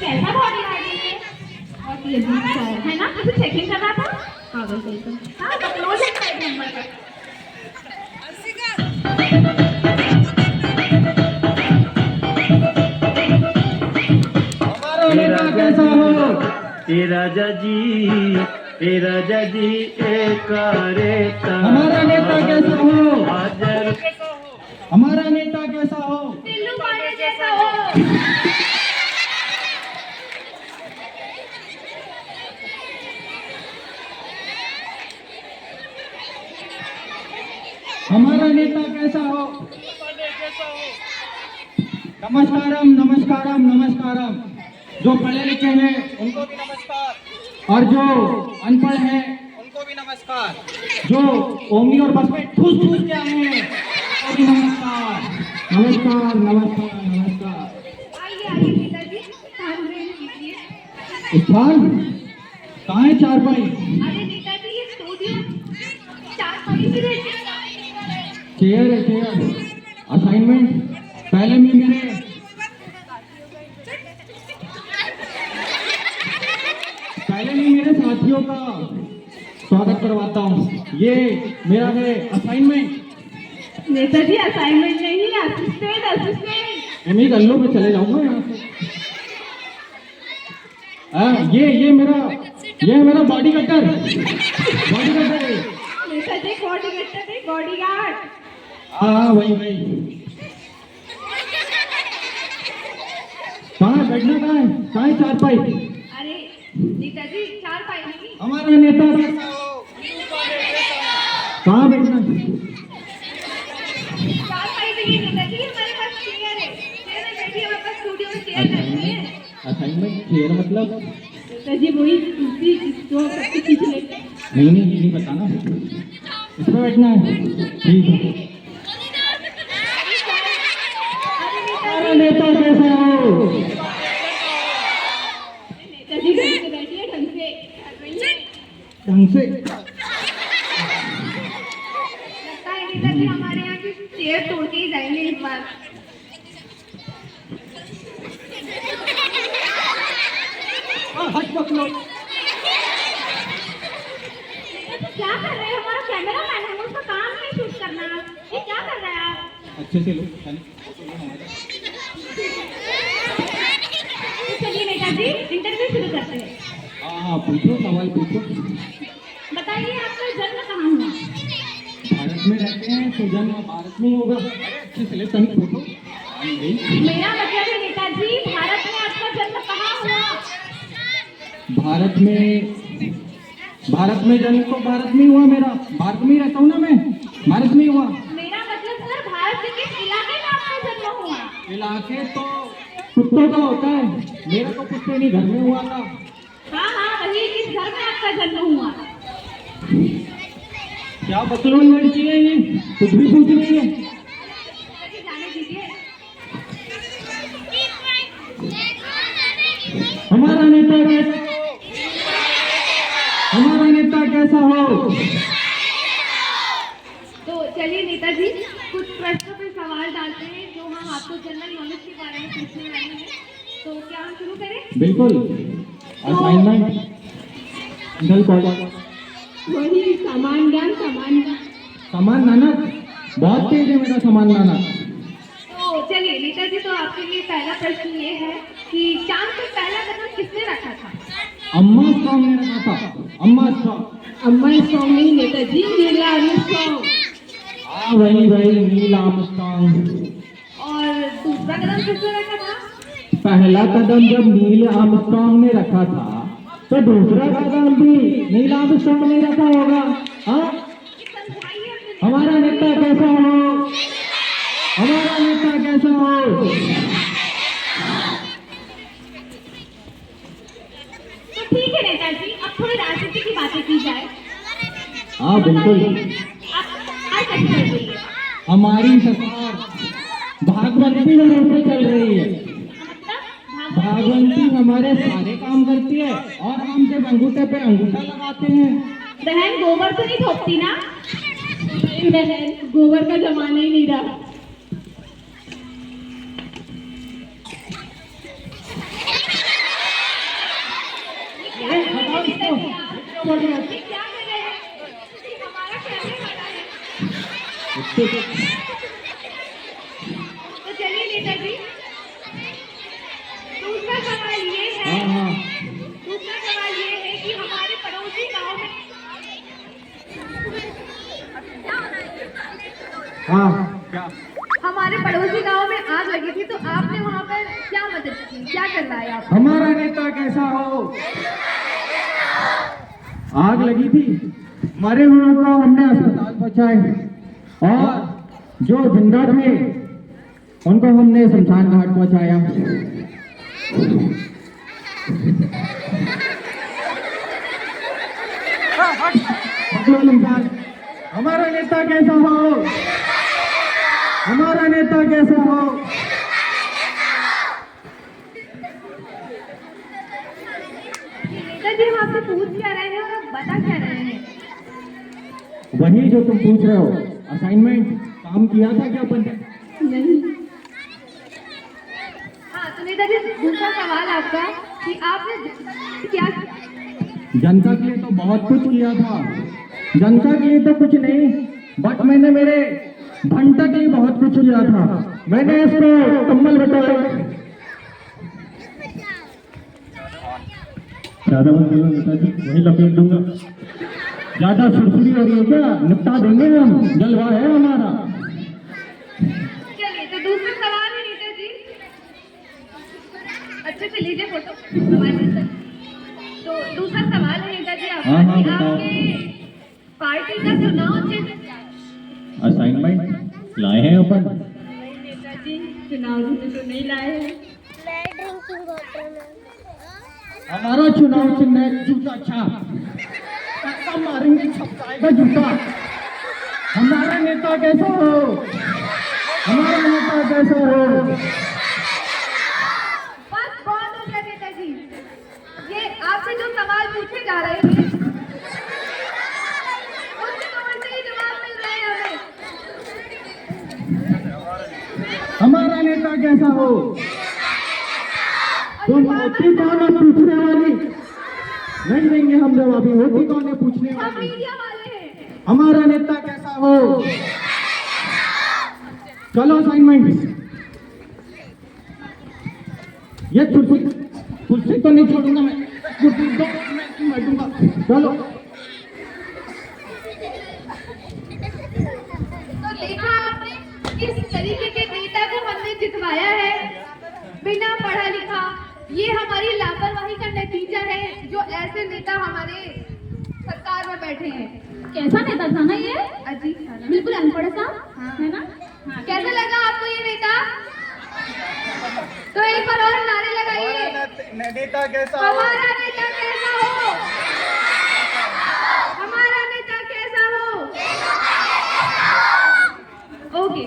कैसा body guarding है और ये भी है ना, अभी चेकिंग कर रहा था। हाँ बिल्कुल तो हाँ क्लोज है टाइप नंबर का। हमारा नेता कैसा हो? ए राजा जी एक रेता। हमारा नेता कैसा हो? हमारा नेता कैसा हो? टिल्लू पांडे जैसा हो। हमारा नेता कैसा हो? नमस्कारम नमस्कारम नमस्कारम। जो पढ़े लिखे हैं उनको भी नमस्कार, और जो अनपढ़ हैं, उनको भी नमस्कार। जो ओमनी और बस में ठूस ठूस के आए हैं, उनको भी नमस्कार नमस्कार नमस्कार नमस्कार। आइए आइए नेताजी, स्थान ग्रहण कीजिए। स्थान कहाँ है? चारपाई। अरे नेताजी ये स्टूडियो चारपाई भी रहती है। चेयर है चेयर। असाइनमेंट पहले मैं मेरे साथियों का स्वागत करवाता हूँ। ये मेरा है असाइनमेंट। नेताजी असाइनमेंट नहीं, असिस्टेंट असिस्टेंट। मैं गल्लों में चले जाऊंगा यहाँ से। ये मेरा बॉडी कटर है। नेताजी बॉडी कटर नहीं, बॉडीगार्ड। हाँ वही। कहाँ बैठना? कहाँ है चारपाई? अरे नेताजी चारपाई नहीं। हमारा नेता कैसा हो? कहाँ बैठना? चारपाई नहीं है नेताजी, हमारे पास चेयर है। चेयर में बैठिए, हमारे पास स्टूडियो में चेयर नहीं है। असाइनमेंट चेयर मतलब? नेताजी वही दूसरी जो सबसे पीछे लेते हैं। नहीं ये नहीं बताना। इसमें बैठना है। ठीक है। हमारा नेता कैसा हो? नेताजी ढंग से बैठिए, ढंग से। ढंग से। लगता है नेताजी हमारे यहाँ की चेयर तोड़ के ही जाएंगे इस बार। हाथ पकड़ो। क्या कर रहे हैं? हमारा कैमरा मैन है, उसका काम है शूट करना। ये क्या कर रहे हैं आप? अच्छे से लो। तो चलिए नेताजी इंटरव्यू शुरू करते हैं। हाँ पूछो, सवाल पूछो। बताइए आपका जन्म कहाँ हुआ? भारत में रहते हैं तो जन्म भारत में ही होगा। अच्छे से ले फोटो। मेरा मतलब है नेताजी, भारत में आपका जन्म कहाँ हुआ? भारत में जन्म तो भारत में हुआ मेरा। भारत में ही रहता हूँ ना मैं, भारत में ही हुआ। मेरा मतलब सर, भारत के किस इलाके में आपका जन्म हुआ? इलाके तो कुत्तों का होता है, मेरा तो कुत्ते नहीं घर में हुआ था। हाँ वही, किस घर में आपका जन्म हुआ? क्या बकलोल लड़की है ये, कुछ भी पूछ रही है। जाने दीजिए। हमारा नेता कैसा हो? तो चलिए नेताजी कुछ प्रश्नों पे सवाल डालते हैं जो हम आपको जनरल नॉलेज के बारे में पूछने वाले हैं। तो क्या हम शुरू करें? बिल्कुल। असाइनमेंट वही समान ज्ञान। समान नानक बहुत तेज है मेरा समान नानक। तो चलिए नेताजी, तो आपके लिए पहला प्रश्न ये है कि चांद पर पहला कदम किसने रखा था? अम्मा स्ट्रॉन्ग ने रखा था। अम्मा स्ट्रॉन्ग नहीं नेताजी, नील आर्मस्ट्रॉन्ग। हाँ वही नील आर्मस्ट्रॉन्ग। और दूसरा कदम किसने रखा था? पहला कदम जब नील आर्मस्ट्रॉन्ग ने रखा था तो दूसरा कदम भी नील आर्मस्ट्रॉन्ग ने रखा होगा। हाँ समझाइए अपने हो? तो ठीक है नेताजी, अब थोड़ी राजनीति की बातें की जाए। हाँ बिल्कुल। आप सरकार कैसी चल रही है? हमारी सरकार भागवंती नजर से चल रही है। मतलब भागवंती हमारे सारे काम करती है और हम जब अंगूठे पे अंगूठा लगाते हैं। बहन गोबर तो नहीं थोपती ना? नहीं बहन, गोबर का जमाना ही नहीं रहा। ए, हटाओ इसको। ये क्या कर रहे हैं? ये हमारा कैमरे वाला है। तो चलिए नेताजी, दूसरा सवाल ये है, हाँ हाँ दूसरा सवाल ये है कि हमारे पड़ोसी गांव में हाँ क्या? हमारे पड़ोसी गांव में आग लगी थी, तो आपने वहां पर क्या मदद की, क्या करवाया आप? हमारा नेता कैसा हो? आग लगी थी, मरे हुए को हमने अस्पताल पहुंचाए और जो जिंदा थे उनको हमने शमशान घाट पहुंचाया। हमारा नेता कैसा हो? हमारा नेता कैसा हो? नेताजी हम आपसे पूछ क्या रहे हैं और आप बता क्या रहे हैं? वही जो तुम पूछ रहे हो, असाइनमेंट काम किया था क्या अपन ने? नहीं। हाँ तो नेताजी दूसरा सवाल आपका कि आपने क्या जनता के लिए तो बहुत कुछ किया था। जनता के लिए तो कुछ नहीं, बट मैंने मेरे भंटा के लिए बहुत कुछ किया था। मैंने इसको कम्बल बताया। ज्यादा मत बोलो नेताजी, वही लपेट दूंगा। ज्यादा सुरसुरी हो रही है क्या? निपटा देंगे हम, जलवा है हमारा। चलिए तो दूसरा सवाल है नेताजी, अच्छे से लीजिए फोटो हमारे साथ। तो दूसरा सवाल है नेताजी हाँ, आपका कि बताओ। आपके पार्टी का चुनाव चिन्ह क्या है? असाइनमेंट लाए हैं अपन। नहीं नेताजी, चुनाव चिन्ह तो नहीं लाए हैं। हमारा चुनाव चिन्ह है जूता छाप। ऐसा मारेंगे छपकाएगा जूता। हमारा नेता कैसा हो? हमारा नेता कैसा हो? बस बहुत हो गया नेताजी, ये आपसे जो सवाल पूछे जा रहे थे उसके तो उल्टे ही जवाब मिल रहे हैं हमें। हमारा नेता कैसा हो? तुम होती कौन है पूछने वाली? नहीं देंगे हम जवाब। होती कौन है पूछने हम वाली? मीडिया वाले हैं। हमारा नेता कैसा हो? चलो असाइनमेंट। ये कुर्सी तो नहीं छोड़ूंगा मैं। कुर्सी दो, मैं बैठूंगा। चलो। तो देखा आपने किस तरीके के नेता को हमने जितवाया है, बिना पढ़ा लिखा। ये हमारी लापरवाही का नतीजा है जो ऐसे नेता हमारे सरकार में बैठे हैं। कैसा नेता था ना ये? अजीब था ना? बिल्कुल अनपढ़ सा, हाँ। है ना? कैसा लगा आपको ये नेता? तो एक बार और नारे लगाइए, नेता कैसा हो? हमारा नेता कैसा हो? हमारा नेता कैसा हो? ओके।